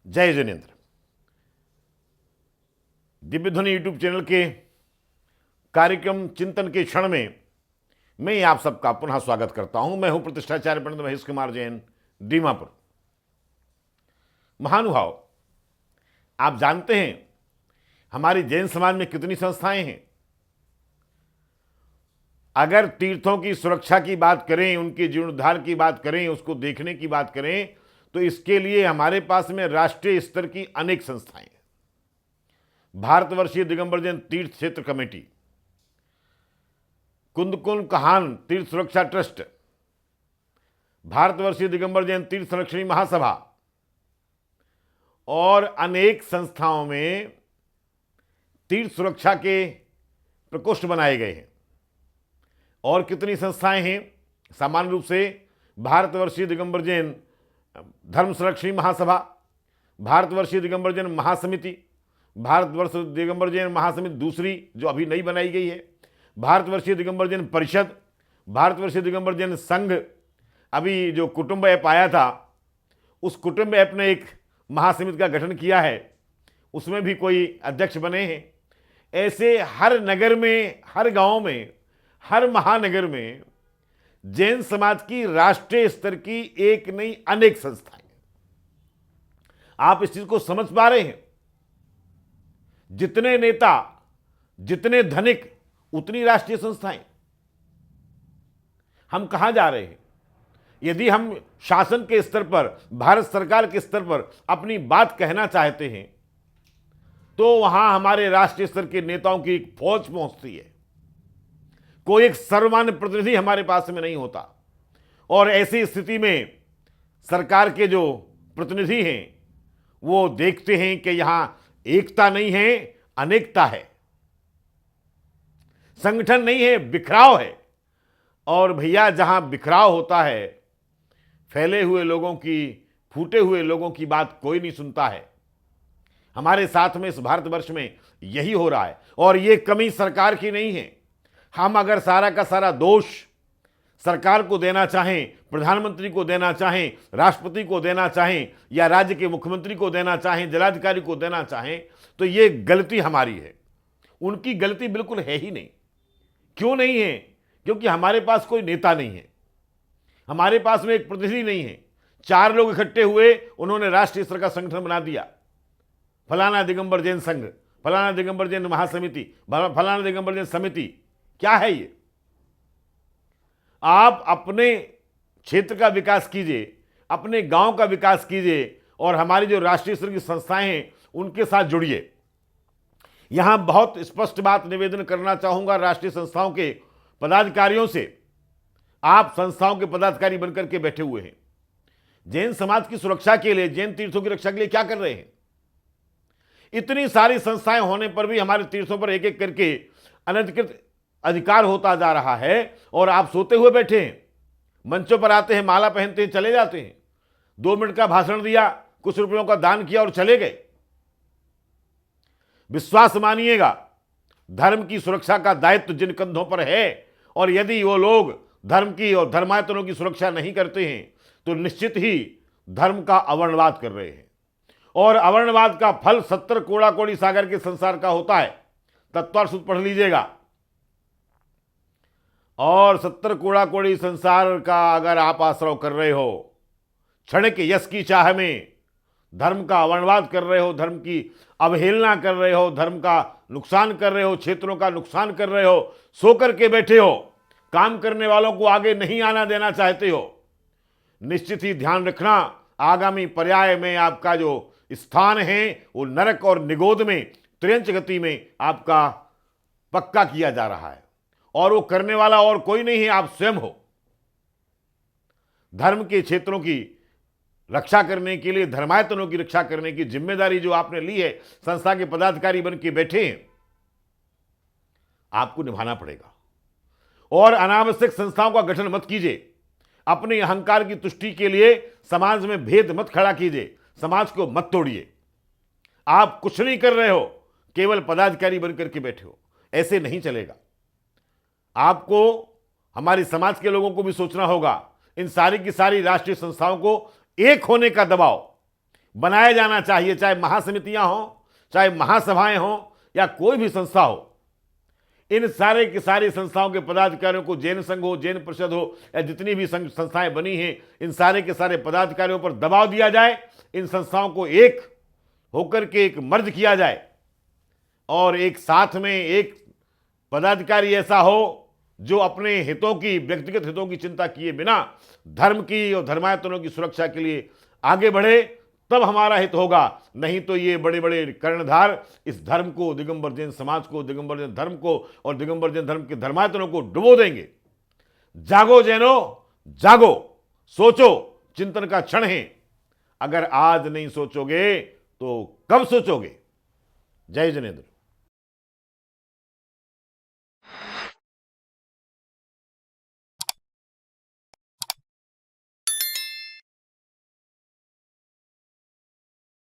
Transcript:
जय जिनेन्द्र। दिव्य ध्वनि YouTube channel के कार्यक्रम चिंतन के क्षण में मैं आप सबका पुनः स्वागत करता हूं। मैं हूं प्रतिष्ठाचार्य पंडित महेश कुमार जैन, दीमापुर। महानुभाव, आप जानते हैं हमारी जैन समाज में कितनी संस्थाएं हैं। अगर तीर्थों की सुरक्षा की बात करें, उनके जीर्णोद्धार की बात करें, उसको देखने की बात करें, तो इसके लिए हमारे पास में राष्ट्रीय स्तर की अनेक संस्थाएं हैं। भारतवर्षीय दिगंबर जैन तीर्थ क्षेत्र कमेटी, कुंदकुंड कहान तीर्थ सुरक्षा ट्रस्ट, भारतवर्षीय दिगंबर जैन तीर्थ संरक्षणी महासभा और अनेक संस्थाओं में तीर्थ सुरक्षा के प्रकोष्ठ बनाए गए हैं। और कितनी संस्थाएं हैं? सामान्य रूप से भारतवर्षीय दिगंबर जैन धर्म संरक्षणी महासभा, भारतवर्षीय दिगंबर जैन महासमिति, भारतवर्ष दिगंबर जैन महासमिति दूसरी जो अभी नई बनाई गई है, भारतवर्षीय दिगंबर जैन परिषद, भारतवर्षीय दिगंबर जैन संघ। अभी जो कुटुंब ऐप आया था, उस कुटुंब ऐप ने एक महासमिति का गठन किया है, उसमें भी कोई अध्यक्ष बने हैं। ऐसे हर नगर में, हर गांव में, हर महानगर में जैन समाज की राष्ट्रीय स्तर की एक नहीं अनेक संस्थाएं। आप इस चीज को समझ पा रहे हैं? जितने नेता, जितने धनिक, उतनी राष्ट्रीय संस्थाएं। हम कहां जा रहे हैं? यदि हम शासन के स्तर पर, भारत सरकार के स्तर पर अपनी बात कहना चाहते हैं, तो वहां हमारे राष्ट्रीय स्तर के नेताओं की एक फौज पहुंचती है। कोई एक सर्वमान्य प्रतिनिधि हमारे पास में नहीं होता। और ऐसी स्थिति में सरकार के जो प्रतिनिधि हैं, वो देखते हैं कि यहां एकता नहीं है, अनेकता है, संगठन नहीं है, बिखराव है। और भैया, जहां बिखराव होता है, फैले हुए लोगों की, फूटे हुए लोगों की बात कोई नहीं सुनता है। हमारे साथ में इस भारतवर्ष में यही हो रहा है। और ये कमी सरकार की नहीं है। हम अगर सारा का सारा दोष सरकार को देना चाहें, प्रधानमंत्री को देना चाहें, राष्ट्रपति को देना चाहें, या राज्य के मुख्यमंत्री को देना चाहें, जिलाधिकारी को देना चाहें, तो ये गलती हमारी है। उनकी गलती बिल्कुल है ही नहीं। क्यों नहीं है? क्योंकि हमारे पास कोई नेता नहीं है, हमारे पास में एक प्रतिनिधि नहीं है। चार लोग इकट्ठे हुए, उन्होंने राष्ट्रीय स्तर का संगठन बना दिया, फलाना दिगंबर जैन संघ, फलाना दिगंबर जैन महासमिति, फलाना दिगंबर जैन समिति। क्या है ये? आप अपने क्षेत्र का विकास कीजिए, अपने गांव का विकास कीजिए, और हमारी जो राष्ट्रीय स्तर की संस्थाएं हैं उनके साथ जुड़िए। यहां बहुत स्पष्ट बात निवेदन करना चाहूंगा राष्ट्रीय संस्थाओं के पदाधिकारियों से। आप संस्थाओं के पदाधिकारी बनकर के बैठे हुए हैं, जैन समाज की सुरक्षा के लिए, जैन तीर्थों की रक्षा के लिए क्या कर रहे हैं? इतनी सारी संस्थाएं होने पर भी हमारे तीर्थों पर एक एक करके अनधिकृत अधिकार होता जा रहा है, और आप सोते हुए बैठे हैं। मंचों पर आते हैं, माला पहनते हैं, चले जाते हैं, 2 मिनट का भाषण दिया, कुछ रुपयों का दान किया और चले गए। विश्वास मानिएगा, धर्म की सुरक्षा का दायित्व जिन कंधों पर है, और यदि वो लोग धर्म की और धर्मायतनों की सुरक्षा नहीं करते हैं, तो निश्चित ही धर्म का अवर्णवाद कर रहे हैं। और अवर्णवाद का फल 70 कोड़ा कोड़ी सागर के संसार का होता है। तत्व सूत्र पढ़ लीजिएगा। और 70 कोड़ा कोड़ी संसार का अगर आप आश्रय कर रहे हो, क्षणिक यश की चाह में धर्म का अवर्णवाद कर रहे हो, धर्म की अवहेलना कर रहे हो, धर्म का नुकसान कर रहे हो, क्षेत्रों का नुकसान कर रहे हो, सो करके बैठे हो, काम करने वालों को आगे नहीं आना देना चाहते हो, निश्चित ही ध्यान रखना, आगामी पर्याय में आपका जो स्थान है वो नरक और निगोद में, त्रियंच गति में आपका पक्का किया जा रहा है। और वो करने वाला और कोई नहीं है, आप स्वयं हो। धर्म के क्षेत्रों की रक्षा करने के लिए, धर्मायतनों की रक्षा करने की जिम्मेदारी जो आपने ली है, संस्था के पदाधिकारी बन के बैठे हैं, आपको निभाना पड़ेगा। और अनावश्यक संस्थाओं का गठन मत कीजिए। अपने अहंकार की तुष्टि के लिए समाज में भेद मत खड़ा कीजिए, समाज को मत तोड़िए। आप कुछ नहीं कर रहे हो, केवल पदाधिकारी बनकर के बैठे हो। ऐसे नहीं चलेगा। आपको, हमारे समाज के लोगों को भी सोचना होगा। इन सारी की सारी राष्ट्रीय संस्थाओं को एक होने का दबाव, बनाया जाना चाहिए, चाहे महासमितियां हों, चाहे महासभाएं हों या कोई भी संस्था हो। इन सारे की सारी संस्थाओं के पदाधिकारियों को, जैन संघ हो, जैन परिषद हो या जितनी भी संस्थाएं बनी हैं, इन सारे के सारे पदाधिकारियों पर दबाव दिया जाए, इन संस्थाओं को एक होकर के एक मर्ज किया जाए और एक साथ में एक पदाधिकारी ऐसा हो जो अपने हितों की, व्यक्तिगत हितों की चिंता किए बिना धर्म की और धर्मायतनों की सुरक्षा के लिए आगे बढ़े, तब हमारा हित होगा। नहीं तो ये बड़े बड़े कर्णधार इस धर्म को, दिगंबर जैन समाज को, दिगंबर जैन धर्म को और दिगंबर जैन धर्म के धर्मायतनों को डुबो देंगे। जागो जैनो, जागो, सोचो, चिंतन का क्षण है। अगर आज नहीं सोचोगे तो कब सोचोगे? जय जिनेंद्र।